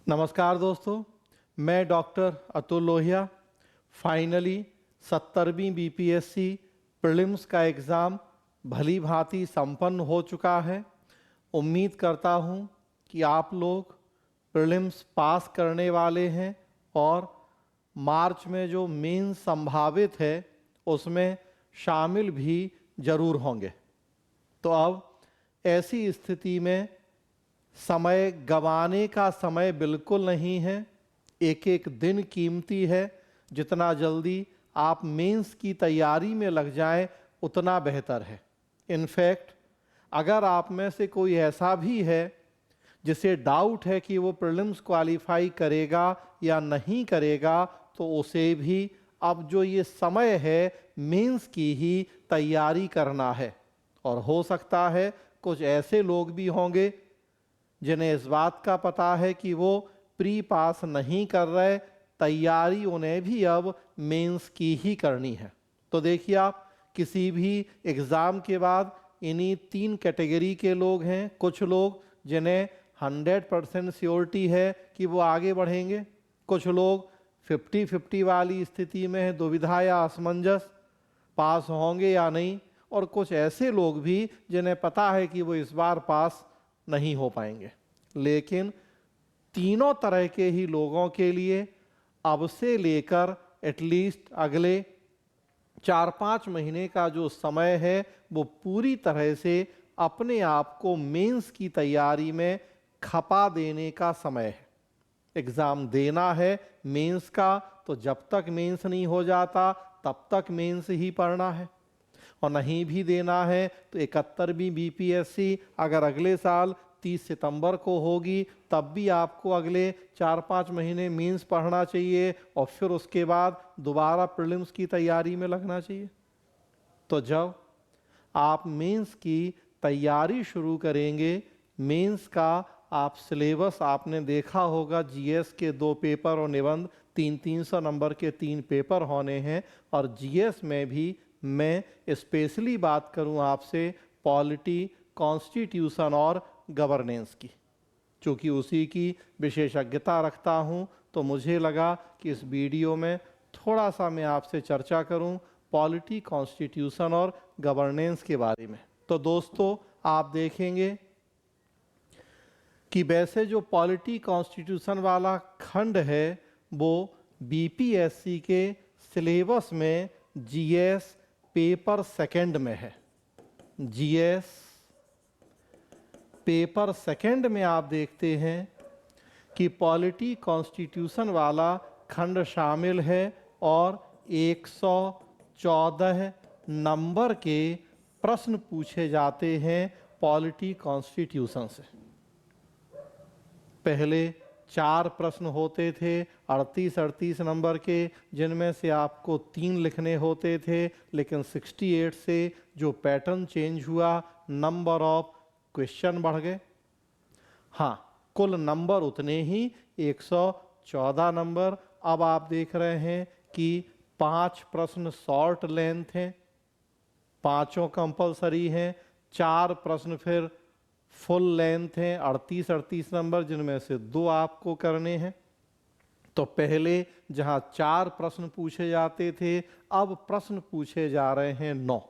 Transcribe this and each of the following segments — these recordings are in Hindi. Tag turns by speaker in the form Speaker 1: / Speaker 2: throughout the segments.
Speaker 1: नमस्कार दोस्तों, मैं डॉक्टर अतुल लोहिया। फाइनली 70वीं बीपीएससी प्रीलिम्स का एग्ज़ाम भली भांति संपन्न हो चुका है। उम्मीद करता हूं कि आप लोग प्रीलिम्स पास करने वाले हैं और मार्च में जो मेन संभावित है उसमें शामिल भी ज़रूर होंगे। तो अब ऐसी स्थिति में समय गंवाने का समय बिल्कुल नहीं है। एक एक दिन कीमती है। जितना जल्दी आप मेंस की तैयारी में लग जाएं उतना बेहतर है। इनफैक्ट अगर आप में से कोई ऐसा भी है जिसे डाउट है कि वो प्रीलिम्स क्वालिफाई करेगा या नहीं करेगा, तो उसे भी अब जो ये समय है मेंस की ही तैयारी करना है। और हो सकता है कुछ ऐसे लोग भी होंगे जिन्हें इस बात का पता है कि वो प्री पास नहीं कर रहे, तैयारी उन्हें भी अब मेंस की ही करनी है। तो देखिए, आप किसी भी एग्ज़ाम के बाद इन्हीं 3 कैटेगरी के लोग हैं। कुछ लोग जिन्हें 100% श्योरिटी है कि वो आगे बढ़ेंगे, कुछ लोग 50-50 वाली स्थिति में है, दुविधा या असमंजस, पास होंगे या नहीं, और कुछ ऐसे लोग भी जिन्हें पता है कि वो इस बार पास नहीं हो पाएंगे। लेकिन तीनों तरह के ही लोगों के लिए अब से लेकर एटलीस्ट अगले 4-5 महीने का जो समय है वो पूरी तरह से अपने आप को मेंस की तैयारी में खपा देने का समय है। एग्ज़ाम देना है मेंस का, तो जब तक मेंस नहीं हो जाता तब तक मेंस ही पढ़ना है। और नहीं भी देना है तो 71वीं बीपीएससी अगर अगले साल 30 सितंबर को होगी, तब भी आपको अगले 4-5 महीने मेंस पढ़ना चाहिए और फिर उसके बाद दोबारा प्रीलिम्स की तैयारी में लगना चाहिए। तो जब आप मेंस की तैयारी शुरू करेंगे, मेंस का आप सिलेबस आपने देखा होगा, जीएस के 2 पेपर और निबंध 300 नंबर के 3 पेपर होने हैं। और जीएस में भी मैं स्पेशली बात करूं आपसे पॉलिटी, कॉन्स्टिट्यूशन और गवर्नेंस की, चूँकि उसी की विशेषज्ञता रखता हूं, तो मुझे लगा कि इस वीडियो में थोड़ा सा मैं आपसे चर्चा करूं पॉलिटी, कॉन्स्टिट्यूशन और गवर्नेंस के बारे में। तो दोस्तों, आप देखेंगे कि वैसे जो पॉलिटी कॉन्स्टिट्यूशन वाला खंड है वो बीपीएससी के सिलेबस में जीएस पेपर सेकंड में है। जीएस पेपर सेकंड में आप देखते हैं कि पॉलिटी कॉन्स्टिट्यूशन वाला खंड शामिल है और 114 नंबर के प्रश्न पूछे जाते हैं पॉलिटी कॉन्स्टिट्यूशन से। पहले 4 प्रश्न होते थे 38 नंबर के, जिनमें से आपको 3 लिखने होते थे। लेकिन 68 से जो पैटर्न चेंज हुआ, नंबर ऑफ क्वेश्चन बढ़ गए। हाँ, कुल नंबर उतने ही 114 नंबर। अब आप देख रहे हैं कि 5 प्रश्न शॉर्ट लेंथ हैं, 5 कंपलसरी हैं। 4 प्रश्न फिर फुल लेंथ हैं, 38 नंबर, जिनमें से 2 आपको करने हैं। तो पहले जहां 4 प्रश्न पूछे जाते थे, अब प्रश्न पूछे जा रहे हैं 9।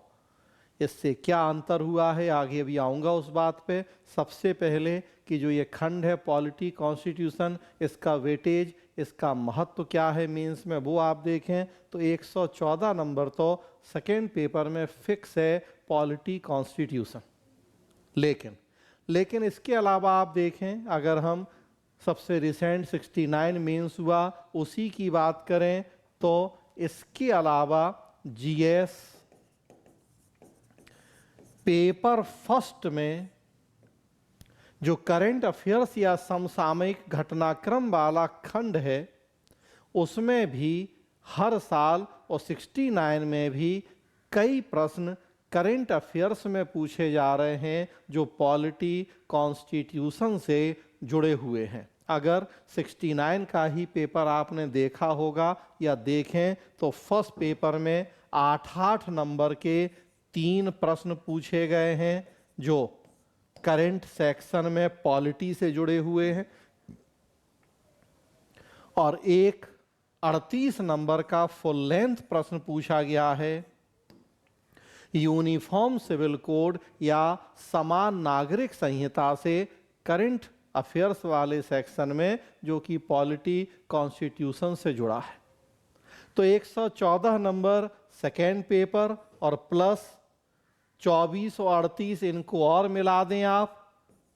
Speaker 1: इससे क्या अंतर हुआ है आगे भी आऊँगा उस बात पे। सबसे पहले कि जो ये खंड है पॉलिटी कॉन्स्टिट्यूशन, इसका वेटेज, इसका महत्व क्या है मेंस में, वो आप देखें तो 114 नंबर तो सेकेंड पेपर में फिक्स है पॉलिटी कॉन्स्टिट्यूशन। लेकिन इसके अलावा आप देखें, अगर हम सबसे रिसेंट 69 मेंस हुआ उसी की बात करें, तो इसके अलावा जीएस पेपर फर्स्ट में जो करंट अफेयर्स या समसामयिक घटनाक्रम वाला खंड है, उसमें भी हर साल और 69 में भी कई प्रश्न करंट अफेयर्स में पूछे जा रहे हैं जो पॉलिटी कॉन्स्टिट्यूशन से जुड़े हुए हैं। अगर 69 का ही पेपर आपने देखा होगा या देखें तो फर्स्ट पेपर में 8 नंबर के 3 प्रश्न पूछे गए हैं जो करंट सेक्शन में पॉलिटी से जुड़े हुए हैं। और एक 38 नंबर का फुल लेंथ प्रश्न पूछा गया है यूनिफॉर्म सिविल कोड या समान नागरिक संहिता से करंट अफेयर्स वाले सेक्शन में, जो कि पॉलिटी कॉन्स्टिट्यूशन से जुड़ा है। तो 114 नंबर सेकेंड पेपर और प्लस 24 और 38 इनको और मिला दें आप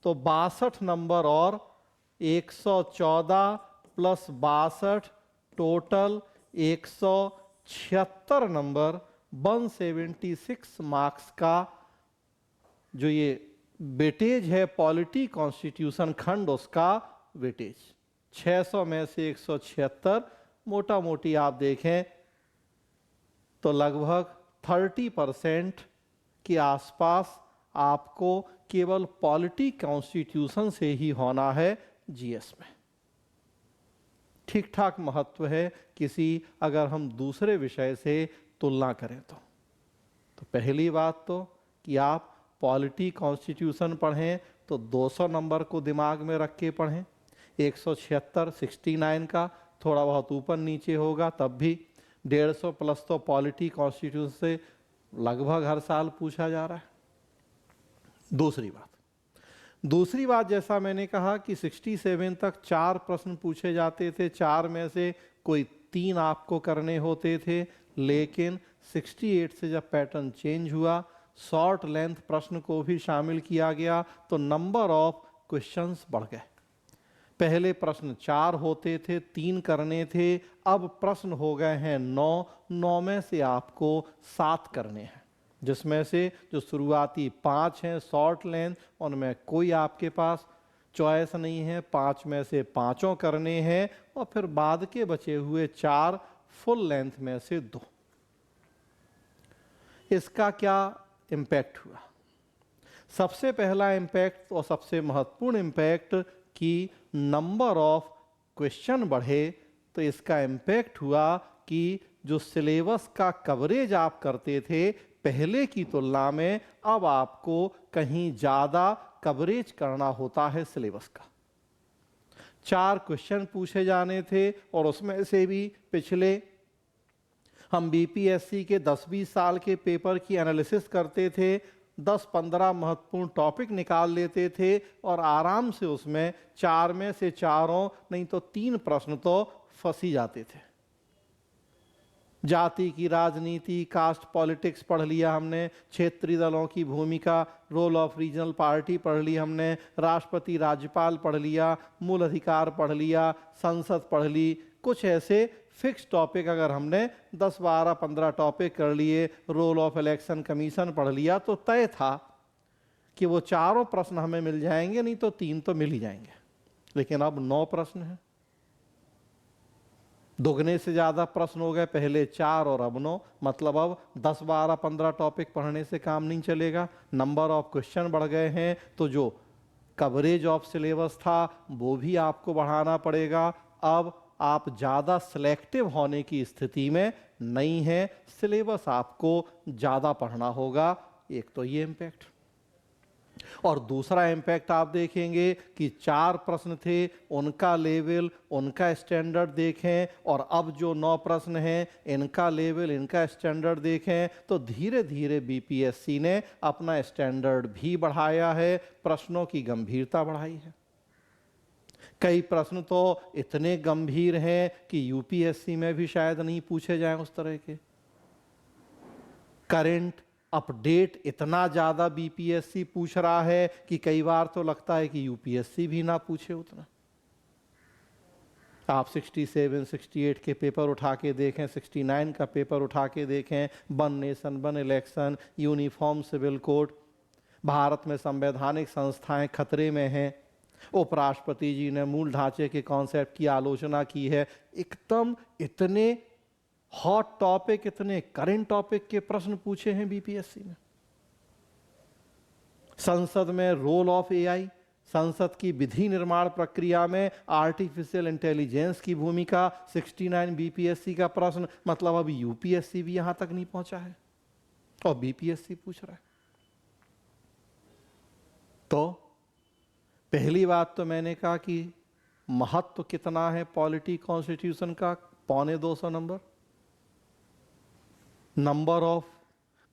Speaker 1: तो 62 नंबर और 114 प्लस 62 टोटल 176 नंबर 176 मार्क्स का जो ये वेटेज है पॉलिटी कॉन्स्टिट्यूशन खंड, उसका वेटेज 600 में से 176 मोटा मोटी आप देखें तो लगभग 30% के आसपास आपको केवल पॉलिटी कॉन्स्टिट्यूशन से ही होना है जीएस में। ठीक ठाक महत्व है किसी अगर हम दूसरे विषय से तुलना करें तो पहली बात तो कि आप पॉलिटी कॉन्स्टिट्यूशन पढ़ें तो 200 नंबर को दिमाग में रख के पढ़ें। 176 69 का थोड़ा बहुत ऊपर नीचे होगा तब भी 150 प्लस तो पॉलिटी कॉन्स्टिट्यूशन से लगभग हर साल पूछा जा रहा है। दूसरी बात जैसा मैंने कहा कि 67 तक 4 प्रश्न पूछे जाते थे, 4 में से कोई 3 आपको करने होते थे, लेकिन 68 से जब पैटर्न चेंज हुआ, शॉर्ट लेंथ प्रश्न को भी शामिल किया गया तो नंबर ऑफ क्वेश्चंस बढ़ गए। पहले प्रश्न 4 होते थे, 3 करने थे, अब प्रश्न हो गए हैं 9 में से आपको 7 करने हैं, जिसमें से जो शुरुआती 5 हैं शॉर्ट लेंथ उनमें कोई आपके पास चॉइस नहीं है, 5 में से 5 करने हैं और फिर बाद के बचे हुए 4 फुल लेंथ में से 2। इसका क्या इम्पैक्ट हुआ? सबसे पहला इम्पैक्ट और सबसे महत्वपूर्ण इम्पैक्ट कि नंबर ऑफ क्वेश्चन बढ़े, तो इसका इम्पैक्ट हुआ कि जो सिलेबस का कवरेज आप करते थे पहले की तुलना में, अब आपको कहीं ज़्यादा कवरेज करना होता है सिलेबस का। 4 क्वेश्चन पूछे जाने थे और उसमें से भी पिछले हम बीपीएससी के 10-20 साल के पेपर की एनालिसिस करते थे, 10-15 महत्वपूर्ण टॉपिक निकाल लेते थे और आराम से उसमें 4 में से 4 नहीं तो 3 प्रश्न तो फंस ही जाते थे। जाति की राजनीति, कास्ट पॉलिटिक्स पढ़ लिया हमने, क्षेत्रीय दलों की भूमिका, रोल ऑफ रीजनल पार्टी पढ़ ली हमने, राष्ट्रपति राज्यपाल पढ़ लिया, मूल अधिकार पढ़ लिया, संसद पढ़ ली। कुछ ऐसे फिक्स टॉपिक अगर हमने 10, 12, 15 टॉपिक कर लिए, रोल ऑफ इलेक्शन कमीशन पढ़ लिया, तो तय था कि वो 4 प्रश्न हमें मिल जाएंगे, नहीं तो 3 तो मिल ही जाएंगे। लेकिन अब 9 प्रश्न हैं, दुगने से ज़्यादा प्रश्न हो गए, पहले 4 और अब 9, मतलब अब 10, 12, 15 टॉपिक पढ़ने से काम नहीं चलेगा। नंबर ऑफ क्वेश्चन बढ़ गए हैं, तो जो कवरेज ऑफ सिलेबस था वो भी आपको बढ़ाना पड़ेगा। अब आप ज़्यादा सिलेक्टिव होने की स्थिति में नहीं है, सिलेबस आपको ज़्यादा पढ़ना होगा। एक तो ये इम्पैक्ट, और दूसरा इम्पैक्ट आप देखेंगे कि 4 प्रश्न थे, उनका लेवल, उनका स्टैंडर्ड देखें, और अब जो 9 प्रश्न हैं इनका लेवल, इनका स्टैंडर्ड देखें, तो धीरे धीरे बीपीएससी ने अपना स्टैंडर्ड भी बढ़ाया है, प्रश्नों की गंभीरता बढ़ाई है। कई प्रश्न तो इतने गंभीर हैं कि यूपीएससी में भी शायद नहीं पूछे जाएं उस तरह के। करंट अपडेट इतना ज़्यादा बीपीएससी पूछ रहा है कि कई बार तो लगता है कि यूपीएससी भी ना पूछे उतना। आप 67, 68 के पेपर उठा के देखें, 69 का पेपर उठा के देखें, one nation one election, uniform civil code, Bharat में संवैधानिक संस्थाएं खतरे में हैं, उपराष्ट्रपति जी ने मूल ढांचे के कॉन्सेप्ट की आलोचना की है। एकदम इतने हॉट टॉपिक, इतने करंट टॉपिक के प्रश्न पूछे हैं बीपीएससी ने। संसद में रोल ऑफ एआई, संसद की विधि निर्माण प्रक्रिया में आर्टिफिशियल इंटेलिजेंस की भूमिका, 69 बीपीएससी का प्रश्न, मतलब अभी यूपीएससी भी यहां तक नहीं पहुंचा है और बीपीएससी पूछ रहा है। तो पहली बात तो मैंने कहा कि महत्व कितना है पॉलिटी कॉन्स्टिट्यूशन का? 250 नंबर। नंबर ऑफ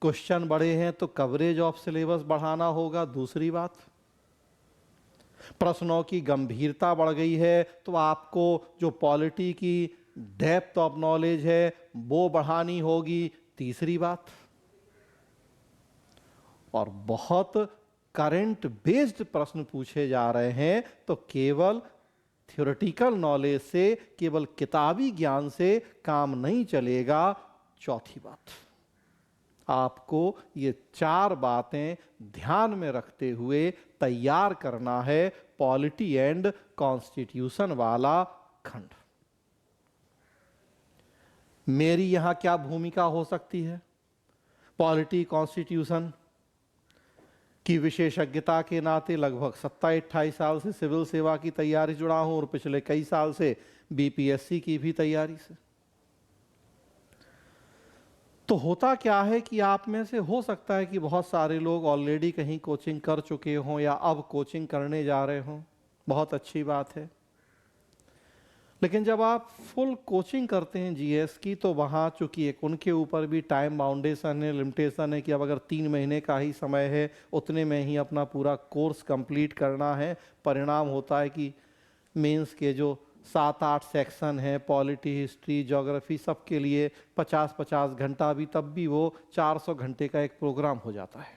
Speaker 1: क्वेश्चन बड़े हैं तो कवरेज ऑफ सिलेबस बढ़ाना होगा, दूसरी बात। प्रश्नों की गंभीरता बढ़ गई है तो आपको जो पॉलिटी की डेप्थ ऑफ नॉलेज है वो बढ़ानी होगी, तीसरी बात। और बहुत करंट बेस्ड प्रश्न पूछे जा रहे हैं तो केवल थ्योरेटिकल नॉलेज से, केवल किताबी ज्ञान से काम नहीं चलेगा। चौथी बात, आपको ये 4 बातें ध्यान में रखते हुए तैयार करना है पॉलिटी एंड कॉन्स्टिट्यूशन वाला खंड। मेरी यहां क्या भूमिका हो सकती है? पॉलिटी कॉन्स्टिट्यूशन की विशेषज्ञता के नाते लगभग 27-28 साल से सिविल सेवा की तैयारी जुड़ा हूं और पिछले कई साल से बीपीएससी की भी तैयारी से। तो होता क्या है कि आप में से हो सकता है कि बहुत सारे लोग ऑलरेडी कहीं कोचिंग कर चुके हों या अब कोचिंग करने जा रहे हों, बहुत अच्छी बात है। लेकिन जब आप फुल कोचिंग करते हैं जीएस की तो वहाँ चूंकि एक उनके ऊपर भी टाइम बाउंडेशन है, लिमिटेशन है कि अब अगर 3 महीने का ही समय है उतने में ही अपना पूरा कोर्स कंप्लीट करना है। परिणाम होता है कि मेंस के जो 7-8 सेक्शन हैं, पॉलिटी, हिस्ट्री, ज्योग्राफी, सबके लिए 50-50 घंटा भी, तब भी वो 400 घंटे का एक प्रोग्राम हो जाता है।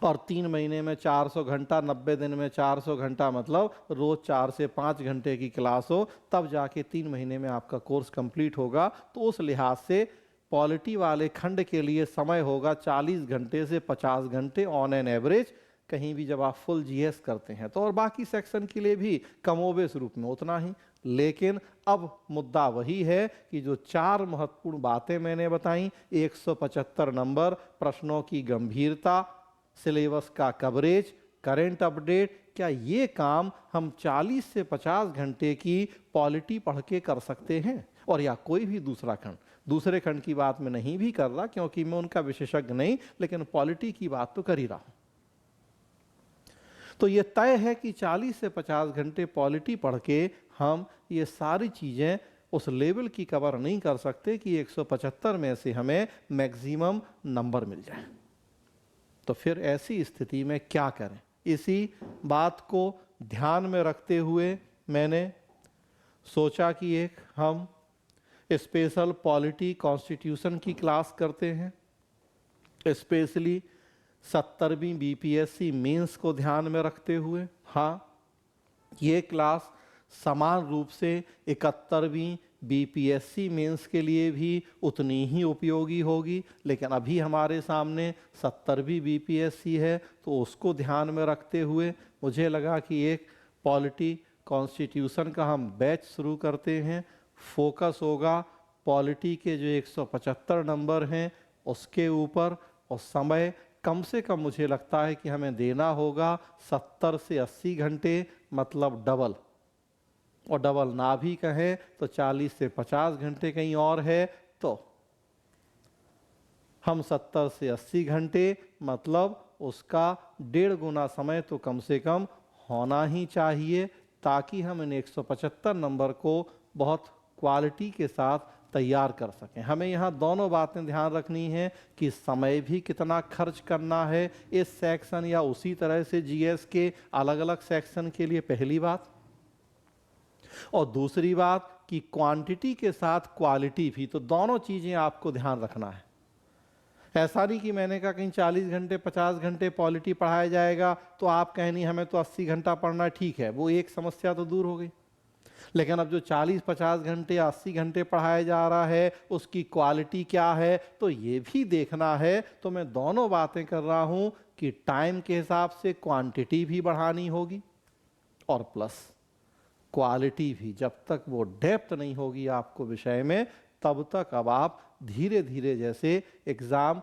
Speaker 1: और 3 महीने में 400 घंटा, 90 दिन में 400 घंटा, मतलब रोज 4 से 5 घंटे की क्लास हो तब जाके 3 महीने में आपका कोर्स कंप्लीट होगा। तो उस लिहाज से पॉलिटी वाले खंड के लिए समय होगा 40 घंटे से 50 घंटे ऑन एन एवरेज, कहीं भी जब आप फुल जीएस करते हैं तो। और बाकी सेक्शन के लिए भी कमोबेश रूप में उतना ही। लेकिन अब मुद्दा वही है कि जो 4 महत्वपूर्ण बातें मैंने बताई, 175 नंबर, प्रश्नों की गंभीरता, सिलेबस का कवरेज, करंट अपडेट, क्या ये काम हम 40 से 50 घंटे की पॉलिटी पढ़ के कर सकते हैं? और या कोई भी दूसरा खंड? दूसरे खंड की बात मैं नहीं भी कर रहा क्योंकि मैं उनका विशेषज्ञ नहीं, लेकिन पॉलिटी की बात तो कर ही रहा हूं। तो ये तय है कि 40 से 50 घंटे पॉलिटी पढ़ के हम ये सारी चीजें उस लेवल की कवर नहीं कर सकते कि 175 में से हमें मैक्सिमम नंबर मिल जाए। तो फिर ऐसी स्थिति में क्या करें? इसी बात को ध्यान में रखते हुए मैंने सोचा कि एक हम स्पेशल पॉलिटी कॉन्स्टिट्यूशन की क्लास करते हैं, स्पेशली 70वीं बीपीएससी मेंस को ध्यान में रखते हुए। हाँ, ये क्लास समान रूप से 71वीं बीपीएससी मेंस के लिए भी उतनी ही उपयोगी होगी, लेकिन अभी हमारे सामने 70वीं बीपीएससी है तो उसको ध्यान में रखते हुए मुझे लगा कि एक पॉलिटी कॉन्स्टिट्यूशन का हम बैच शुरू करते हैं। फोकस होगा पॉलिटी के जो 175 नंबर हैं उसके ऊपर, और समय कम से कम मुझे लगता है कि हमें देना होगा 70 से 80 घंटे, मतलब डबल। और डबल ना भी कहें तो 40 से 50 घंटे कहीं और है, तो हम 70 से 80 घंटे, मतलब उसका 1.5 गुना समय तो कम से कम होना ही चाहिए, ताकि हम इन 175 नंबर को बहुत क्वालिटी के साथ तैयार कर सकें। हमें यहाँ दोनों बातें ध्यान रखनी है कि समय भी कितना खर्च करना है इस सेक्शन या उसी तरह से जीएस के अलग अलग सेक्शन के लिए, पहली बात। और दूसरी बात कि क्वांटिटी के साथ क्वालिटी भी, तो दोनों चीजें आपको ध्यान रखना है। ऐसा नहीं कि मैंने कहा कहीं 40 घंटे 50 घंटे पॉलिटी पढ़ाया जाएगा तो आप कहनी हमें तो 80 घंटा पढ़ना, ठीक है, वो एक समस्या तो दूर हो गई। लेकिन अब जो 40-50 घंटे 80 घंटे पढ़ाया जा रहा है उसकी क्वालिटी क्या है, तो ये भी देखना है। तो मैं दोनों बातें कर रहा हूं कि टाइम के हिसाब से क्वांटिटी भी बढ़ानी होगी और प्लस क्वालिटी भी। जब तक वो डेप्थ नहीं होगी आपको विषय में, तब तक अब आप धीरे धीरे, जैसे एग्जाम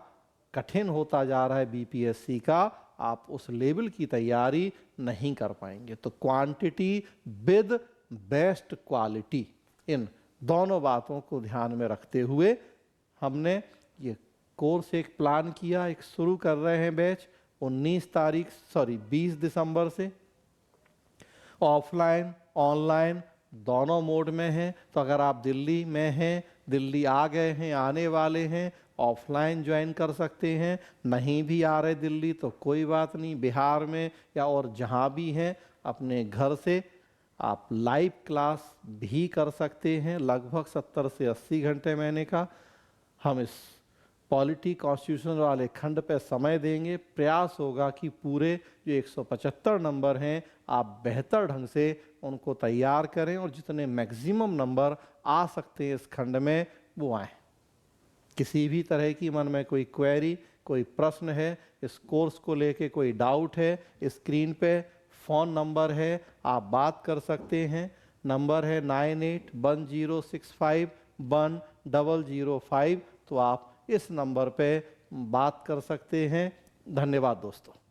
Speaker 1: कठिन होता जा रहा है बीपीएससी का, आप उस लेवल की तैयारी नहीं कर पाएंगे। तो क्वांटिटी विद बेस्ट क्वालिटी, इन दोनों बातों को ध्यान में रखते हुए हमने ये कोर्स एक प्लान किया, एक शुरू कर रहे हैं बैच 20 दिसंबर से। ऑफलाइन ऑनलाइन दोनों मोड में हैं। तो अगर आप दिल्ली में हैं, दिल्ली आ गए हैं, आने वाले हैं, ऑफलाइन ज्वाइन कर सकते हैं। नहीं भी आ रहे दिल्ली तो कोई बात नहीं, बिहार में या और जहाँ भी हैं अपने घर से आप लाइव क्लास भी कर सकते हैं। लगभग 70 से 80 घंटे महीने का हम इस पॉलिटी कॉन्स्टिट्यूशन वाले खंड पे समय देंगे। प्रयास होगा कि पूरे जो 175 नंबर हैं आप बेहतर ढंग से उनको तैयार करें और जितने मैक्सिमम नंबर आ सकते हैं इस खंड में वो आए। किसी भी तरह की मन में कोई क्वेरी, कोई प्रश्न है, इस कोर्स को लेके कोई डाउट है, स्क्रीन पे फ़ोन नंबर है, आप बात कर सकते हैं। नंबर है 9810651005। तो आप इस नंबर पे बात कर सकते हैं। धन्यवाद दोस्तों।